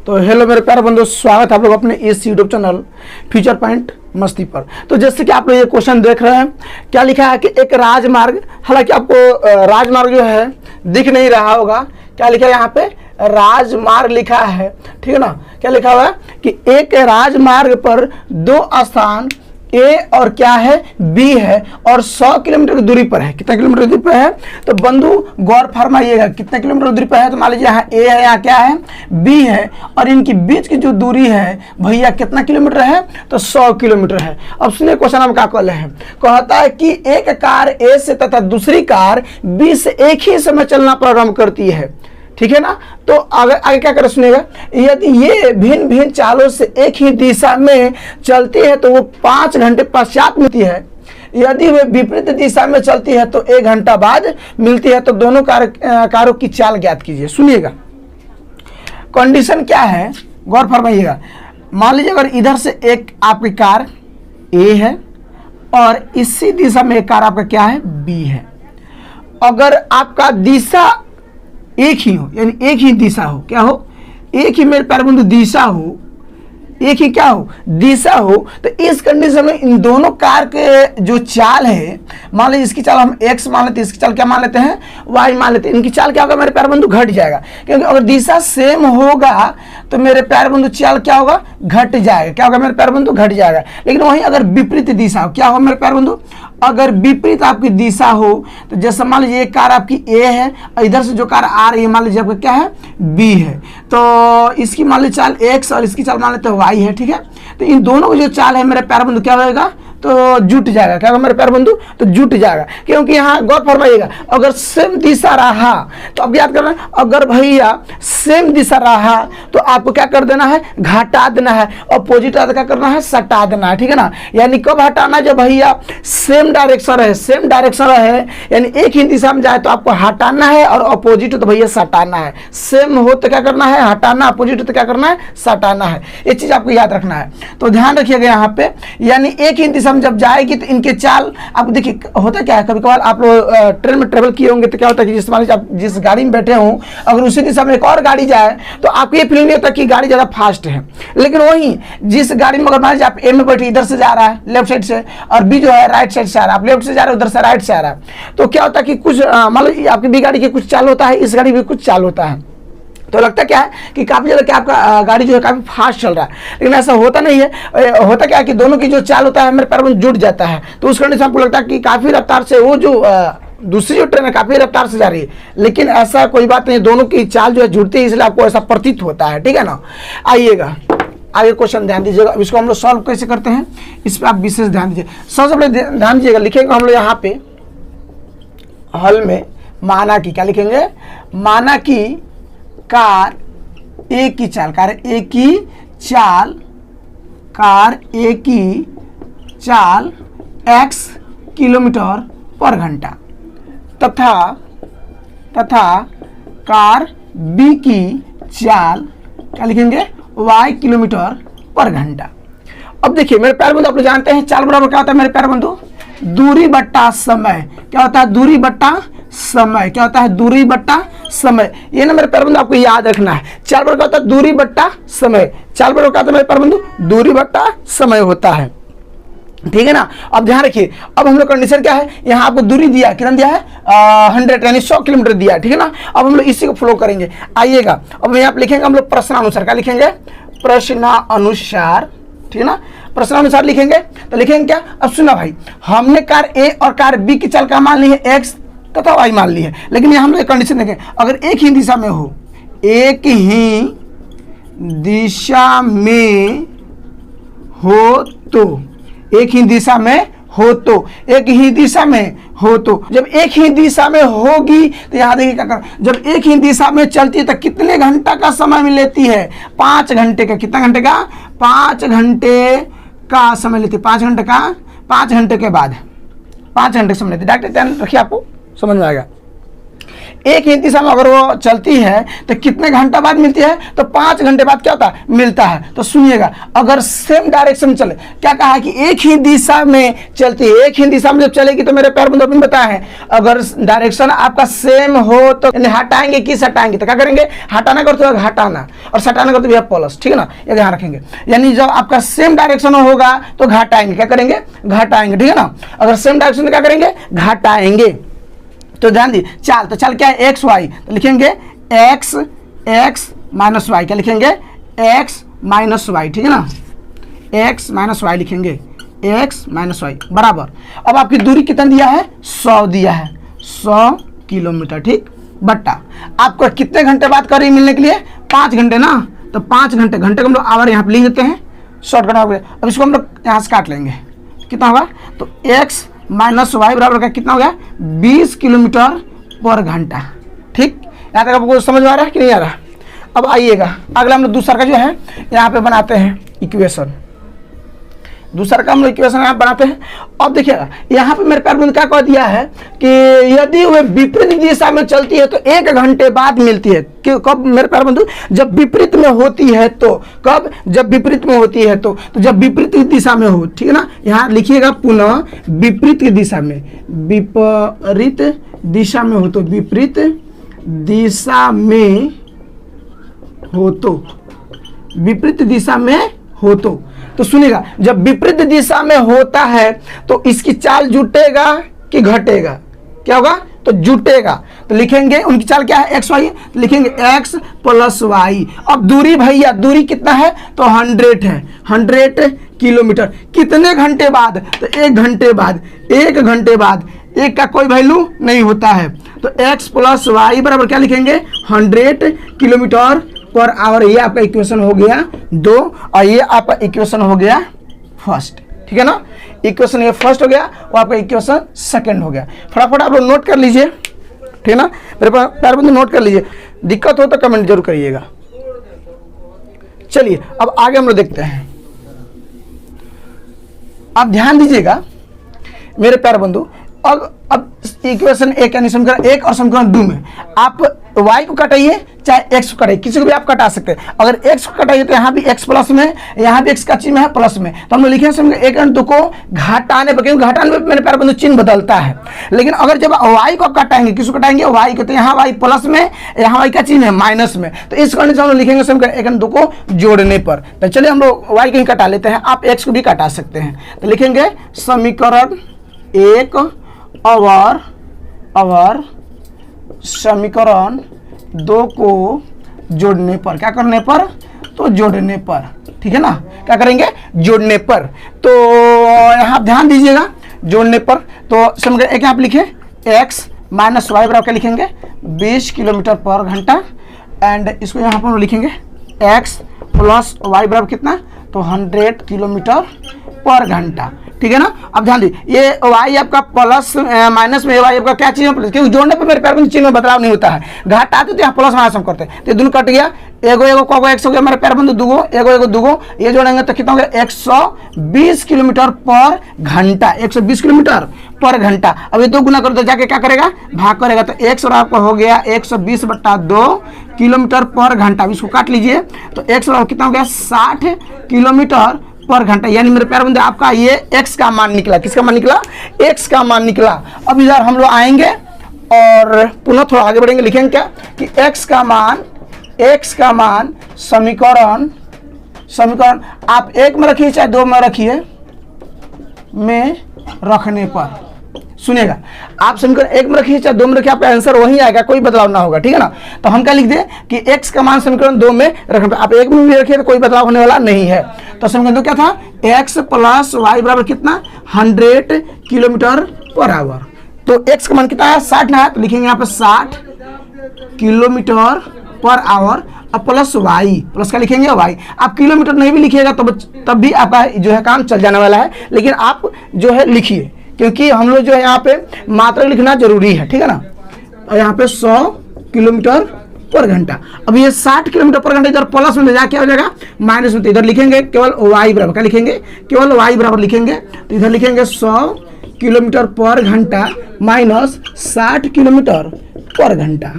तो हेलो मेरे प्यारे बंधु, स्वागत है आप लोग अपने इस यूट्यूब चैनल फ्यूचर पॉइंट मस्ती पर। तो जैसे कि आप लोग ये क्वेश्चन देख रहे हैं, क्या लिखा है कि एक राजमार्ग, हालांकि आपको राजमार्ग जो है दिख नहीं रहा होगा, क्या लिखा है यहाँ पे राजमार्ग लिखा है, ठीक है ना। क्या लिखा हुआ है कि एक राजमार्ग पर दो स्थान ए और क्या है बी है और 100 किलोमीटर की दूरी पर है। कितना किलोमीटर दूरी पर है? तो बंधु गौर फरमाइएगा, कितना किलोमीटर दूरी पर है? तो मान लीजिए यहाँ ए है, यहाँ क्या है बी है, और इनकी बीच की जो दूरी है भैया कितना किलोमीटर है? तो 100 किलोमीटर है। अब सुनिए क्वेश्चन हम क्या कहले हैं, कहता है कि एक कार ए से तथा दूसरी कार बी से एक ही समय चलना प्रारंभ करती है, ठीक है ना। तो आगे क्या कर सुनिएगा, यदि ये भिन्न भिन्न चालों से एक ही दिशा में चलती है तो वो 5 घंटे पश्चात मिलती है। यदि वे विपरीत दिशा में चलती है तो 1 घंटा बाद मिलती है। तो दोनों कारों की चाल ज्ञात कीजिए। सुनिएगा कंडीशन क्या है, गौर फरमाइएगा। मान लीजिए अगर इधर से एक आपकी कार ए है और इसी दिशा में एक कार आपका क्या है बी है। अगर आपका दिशा एक ही हो, यानी एक ही दिशा हो, क्या हो? एक ही मेरे प्यारे बंधु दिशा हो, एक ही क्या हो दिशा हो। तो इस कंडीशन में इन दोनों कार के जो चाल है, मान लीजिए इसकी चाल हम x मान लेते हैं, इसकी चाल क्या मान लेते हैं y मान लेते हैं। इनकी चाल क्या होगा मेरे प्यारे बंधु? घट जाएगा, क्योंकि अगर दिशा सेम होगा तो मेरे प्यारे बंधु चाल क्या होगा? घट जाएगा। क्या होगा मेरे प्यारे बंधु? घट जाएगा। लेकिन वहीं अगर विपरीत दिशा हो, क्या होगा मेरे प्यारे बंधु? अगर विपरीत आपकी दिशा हो, तो जैसे मान लीजिए एक कार आपकी ए है और इधर से जो कार आ रही है मान लीजिए आपका क्या है बी है, तो इसकी मान लीजिए चाल x और इसकी चाल मान लेते हैं y है, ठीक है। तो इन दोनों की जो चाल है मेरे प्यारे बंधु क्या होगा? तो जुट जाएगा। क्या होगा मेरे प्यारे बंधु? तो जुट जाएगा, क्योंकि यहाँ गौर फरमाइएगा अगर सेम दिशा रहा तो अब याद करना, अगर भैया सेम दिशा रहा तो आपको क्या कर देना है? घटा देना है। अपोजिट क्या करना है? सटा देना है, ठीक है ना। यानी कब हटाना? जब भैया सेम डायरेक्शन रहे, सेम डायरेक्शन रहे यानी एक ही दिशा में जाए तो आपको हटाना है, और अपोजिट हो तो भैया सटाना है। सेम हो तो क्या करना है? हटाना, अपोजिट हो तो क्या करना है? सटाना है। ये चीज आपको याद रखना है। तो ध्यान रखिएगा यहाँ पे, यानी एक ही दिशा में जब जाएगी तो इनके चाल आप देखिए होता क्या है, कभी कभार आप लोग ट्रेन में ट्रेवल किए होंगे तो क्या होता है कि जिस मान लीजिए आप जिस गाड़ी में बैठे हों, अगर उसी दिशा में एक और गाड़ी जाए तो आपको ये फील नहीं होता कि गाड़ी ज़्यादा फास्ट है। लेकिन वहीं जिस गाड़ी में अगर मान लीजिए आप ए में बैठे, इधर से जा रहा है लेफ्ट साइड से, और बी जो है राइट साइड से आ रहा है, आप लेफ्ट से जा रहे हो, उधर से राइट से आ रहा है, तो क्या होता है कि कुछ मान लीजिए आपकी बी गाड़ी की कुछ चाल होता है, इस गाड़ी में कुछ चाल होता है, तो लगता क्या है कि काफी ज़्यादा क्या आपका गाड़ी जो है काफी फास्ट चल रहा है। लेकिन ऐसा होता नहीं है। होता क्या है कि दोनों की जो चाल होता है मेरे पैर में जुड़ जाता है, तो उस कंडीशन आपको लगता है कि काफी रफ्तार से वो जो दूसरी जो ट्रेन है काफी रफ्तार से जा रही है, लेकिन ऐसा कोई बात नहीं, दोनों की चाल जो है जुड़ती है, इसलिए आपको ऐसा प्रतीत होता है, ठीक है ना। आइएगा आगे क्वेश्चन ध्यान दीजिएगा। अब इसको हम लोग सॉल्व कैसे करते हैं इस पर आप विशेष ध्यान दीजिए। सबसे पहले ध्यान दीजिएगा, लिखेंगे हम लोग यहाँ पे हल में माना कि क्या लिखेंगे? माना कि कार ए की चाल, कार ए की चाल, कार ए की चाल x किलोमीटर पर घंटा तथा कार बी की चाल क्या लिखेंगे? y किलोमीटर पर घंटा। अब देखिए मेरे प्यारे बंधु, आप लोग जानते हैं चाल बराबर क्या होता है मेरे प्यारे बंधु? दूरी बट्टा समय। क्या होता है? दूरी बट्टा समय। क्या होता है? दूरी बट्टा समय। ये ना मेरे प्यारे बंधु आपको याद रखना है। चाल बराबर क्या होता है? दूरी बट्टा समय। चाल बराबर क्या होता है मेरे प्यारे बंधु? दूरी बट्टा समय होता है, ठीक है ना। अब ध्यान रखिए, अब हम लोग कंडीशन क्या है, यहाँ आपको दूरी दिया, कितना दिया है? 100 यानी 100 किलोमीटर दिया है, ठीक है ना। अब हम लोग इसी को फॉलो करेंगे। आइएगा अब यहाँ पे लिखेंगे हम लोग प्रश्नानुसार। क्या लिखेंगे? प्रश्नानुसार, ठीक है ना। प्रश्नानुसार लिखेंगे तो लिखेंगे क्या? अब सुना भाई, हमने कार ए और कार बी की चाल का मान ली है x तथा y मान ली है, लेकिन यहाँ हम लोग कंडीशन देखें, अगर एक ही दिशा में हो, एक ही दिशा में हो तो, एक ही दिशा में हो तो, एक ही दिशा में हो तो, जब एक ही दिशा में होगी तो यहाँ देखिए क्या कर, जब एक ही दिशा में चलती है तो कितने घंटा का समय लेती है? 5 घंटे का। कितना घंटे का? 5 घंटे का समय लेती है। 5 घंटे का, 5 घंटे के बाद 5 घंटे समय लेती है। डॉक्टर ध्यान रखिए, आपको समझ में आएगा। एक ही दिशा में अगर वो चलती है तो कितने घंटा बाद मिलती है, तो 5 घंटे बाद क्या होता है, मिलता है। तो सुनिएगा, अगर सेम डायरेक्शन चले, क्या कहा है कि एक ही दिशा में चलती है, एक ही दिशा में जब चलेगी तो मेरे प्यारे बंधु बताया है, अगर डायरेक्शन आपका सेम हो तो हटाएंगे कि सटाएंगे, तो क्या करेंगे, हटाना करते हो हटाना, और सटाना करते हुए प्लस, ठीक है ना, ये ध्यान रखेंगे। यानी जब आपका सेम डायरेक्शन होगा तो घटाएंगे, क्या करेंगे, घटाएंगे, ठीक है ना। अगर सेम डायरेक्शन तो क्या करेंगे, घटाएंगे। तो ध्यान दी, चाल, तो चाल क्या है, एक्स वाई, तो लिखेंगे एक्स एक्स माइनस वाई, क्या लिखेंगे, एक्स माइनस वाई, ठीक है ना, एक्स माइनस वाई लिखेंगे, एक्स माइनस वाई बराबर। अब आपकी दूरी कितना दिया है, 100 दिया है, 100 किलोमीटर, ठीक, बट्टा आपको कितने घंटे बाद करीब मिलने के लिए, 5 घंटे ना, तो 5 घंटे, घंटे को हम लोग आवर यहाँ पे लिख देते हैं, शॉर्टकट हो गया। अब इसको हम लोग यहाँ से काट लेंगे, कितना होगा, तो एक्स माइनस वाई बराबर का कितना हो गया, 20 किलोमीटर पर घंटा, ठीक। यहाँ तक आपको समझ में आ रहा है कि नहीं आ रहा। अब आइएगा अगला हम लोग दूसरा का जो है यहाँ पे बनाते हैं इक्वेशन, दूसरा का हम लोग इक्वेशन यहाँ बनाते हैं। अब देखिएगा यहाँ पे मेरे प्यारे बंधु क्या कह दिया है कि यदि वह विपरीत दिशा में चलती है तो 1 घंटे बाद मिलती है। कब मेरे प्यारे बंधु, जब विपरीत में होती है तो, कब, जब विपरीत में होती है तो जब विपरीत दिशा में हो, ठीक है ना। यहाँ लिखिएगा पुनः विपरीत दिशा में, विपरीत दिशा में हो तो, विपरीत दिशा में हो तो, विपरीत दिशा में हो तो सुनिएगा, जब विपरीत दिशा में होता है तो इसकी चाल जुटेगा कि घटेगा, क्या होगा, तो जुटेगा। तो लिखेंगे उनकी चाल क्या है, एक्स वाई, तो लिखेंगे एक्स प्लस वाई। अब दूरी भैया, दूरी कितना है, तो 100 है, 100 किलोमीटर। कितने घंटे बाद, तो 1 घंटे बाद, 1 घंटे बाद, एक का कोई वैल्यू नहीं होता है। तो एक्स प्लस वाई बराबर क्या लिखेंगे, 100 किलोमीटर पर आवर। ये आपका इक्वेशन हो गया 2 और ये आपका इक्वेशन हो गया फर्स्ट, ठीक है ना। इक्वेशन ये फर्स्ट हो गया, वो आपका इक्वेशन सेकंड हो गया। फटाफट आप लोग नोट कर लीजिए, ठीक है ना, मेरे पास प्यारे बंधु नोट कर लीजिए, दिक्कत हो तो कमेंट जरूर करिएगा। चलिए अब आगे हम लोग देखते हैं। आप ध्यान दीजिएगा मेरे प्यारे बंधु, अब इक्वेशन 1 यानी समीकरण 1 और समीकरण 2 में आप y को कटाइए चाहे x को कटाइए, किसी को भी आप कटा सकते हैं। अगर x को कटाइए तो यहाँ भी x प्लस में, यहाँ भी x का चिन्ह है प्लस में, तो हम लोग लिखेंगे समीकरण 1 और 2 को घटाने पर, क्योंकि घटाने पर मेरे प्यारे बंधु चिन्ह बदलता है। लेकिन अगर जब y को कटाएंगे, किसको कटाएंगे, y को, तो यहाँ y प्लस में, यहाँ y का चिन्ह है माइनस में, तो इस कंडीशन हम लोग लिखेंगे समीकरण 1 और 2 को जोड़ने पर। तो चलिए हम लोग y को ही कटा लेते हैं, आप x को भी कटा सकते हैं। तो लिखेंगे समीकरण 1 और समीकरण 2 को जोड़ने पर, क्या करने पर, तो जोड़ने पर, ठीक है ना, क्या करेंगे, जोड़ने पर। तो यहाँ ध्यान दीजिएगा, जोड़ने पर, तो समीकरण 1 यहाँ पे लिखे x माइनस वाई बराबर क्या लिखेंगे, 20 किलोमीटर पर घंटा, एंड इसको यहाँ पर लिखेंगे x प्लस वाई बराबर कितना, तो 100 किलोमीटर पर घंटा, ठीक है ना। अब ध्यान दीजिए, ये y आपका प्लस माइनस में, y आपका क्या चीज है, क्योंकि जोड़ने पे मेरे प्यारे बंधु चिन्ह में बदलाव नहीं होता है। घटाते तो यहाँ प्लस माइनस हम करते हैं, तो दोनों कट गया, एगो को एक्स हो गया मेरे प्यारे बंधु, दूगो एगो दूगो, ये जोड़ेंगे तो कितना हो गया, 120 किलोमीटर पर घंटा, 120 किलोमीटर पर घंटा। अब ये 2 गुना करो तो जाके क्या करेगा, भाग करेगा, तो x और आपका हो गया 120/2 किलोमीटर पर घंटा। अब इसको काट लीजिए, तो x और कितना हो गया, 60 किलोमीटर पर घंटा। यानी मेरे प्यारे बंधु आपका ये x का मान निकला, किसका मान निकला, x का मान निकला। अब इधर हम लोग आएंगे और पुनः थोड़ा आगे बढ़ेंगे, लिखेंगे क्या कि x का मान समीकरण आप 1 में रखिए चाहे 2 में रखिए, में रखने पर, सुनिएगा, आप समीकरण 1 में रखिए चाहे 2 में रखिए, आपका आंसर वही आएगा, कोई बदलाव ना होगा, ठीक है ना। तो हम क्या लिख दें कि x का मान समीकरण 2 में रखने पर, आप 1 में भी रखिए तो कोई बदलाव होने वाला नहीं है। तो समीकरण 2 क्या था, x प्लस वाई बराबर कितना, 100 किलोमीटर पर आवर। तो x का मान कितना है, 60 ना है, तो लिखेंगे यहाँ पे 60 किलोमीटर पर आवर, अब प्लस वाई, प्लस का लिखेंगे वाई। आप किलोमीटर नहीं भी लिखिएगा तब भी आपका जो है काम चल जाने वाला है, लेकिन आप जो है लिखिए, क्योंकि हम लोग जो है यहाँ पे मात्रा लिखना जरूरी है, ठीक है ना। और यहाँ पे 100 किलोमीटर पर घंटा। अब ये 60 किलोमीटर पर घंटा इधर प्लस में ले जाके क्या हो जाएगा, माइनस में, तो इधर लिखेंगे केवल y बराबर, क्या लिखेंगे, केवल y बराबर लिखेंगे, तो इधर लिखेंगे 100 किलोमीटर पर घंटा माइनस 60 किलोमीटर पर घंटा।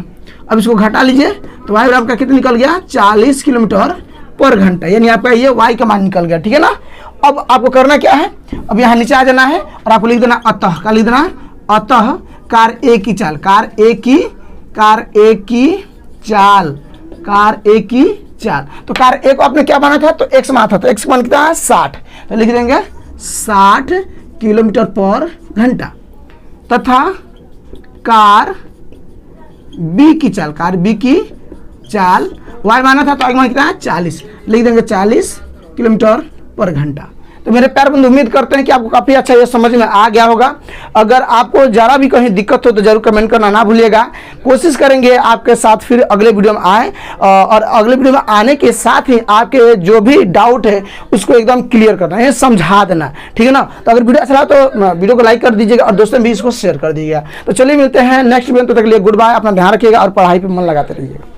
अब इसको घटा लीजिए तो वाई बराबर का कितना निकल गया 40 किलोमीटर पर घंटा, यानी आपका ये वाई का मान निकल गया। ठीक है ना। अब आपको करना क्या है, अब यहाँ नीचे आ जाना है और आपको लिख देना अतः, क्या लिख देना, अतः कार ए की चाल, कार ए की चाल। तो कार ए को आपने क्या माना था, तो एक्स माना था, तो एक्स मान कितना है 60, तो लिख देंगे 60 किलोमीटर पर घंटा। तथा कार बी की चाल, वाई माना था तो आगे मान कितना है 40, लिख देंगे 40 किलोमीटर पर घंटा। तो मेरे प्यारे बंधु, उम्मीद करते हैं कि आपको काफ़ी अच्छा ये समझ में आ गया होगा। अगर आपको ज़रा भी कहीं दिक्कत हो तो जरूर कमेंट करना ना भूलिएगा। कोशिश करेंगे आपके साथ फिर अगले वीडियो में आए, और अगले वीडियो में आने के साथ ही आपके जो भी डाउट है उसको एकदम क्लियर करना है, समझा देना। ठीक है ना। तो अगर वीडियो अच्छा लगा तो वीडियो को लाइक कर दीजिएगा और दोस्तों भी इसको शेयर कर दीजिएगा। तो चलिए मिलते हैं नेक्स्ट वीडियो में, तब तक के लिए गुड बाय, अपना ध्यान रखिएगा और पढ़ाई पर मन लगाते रहिएगा।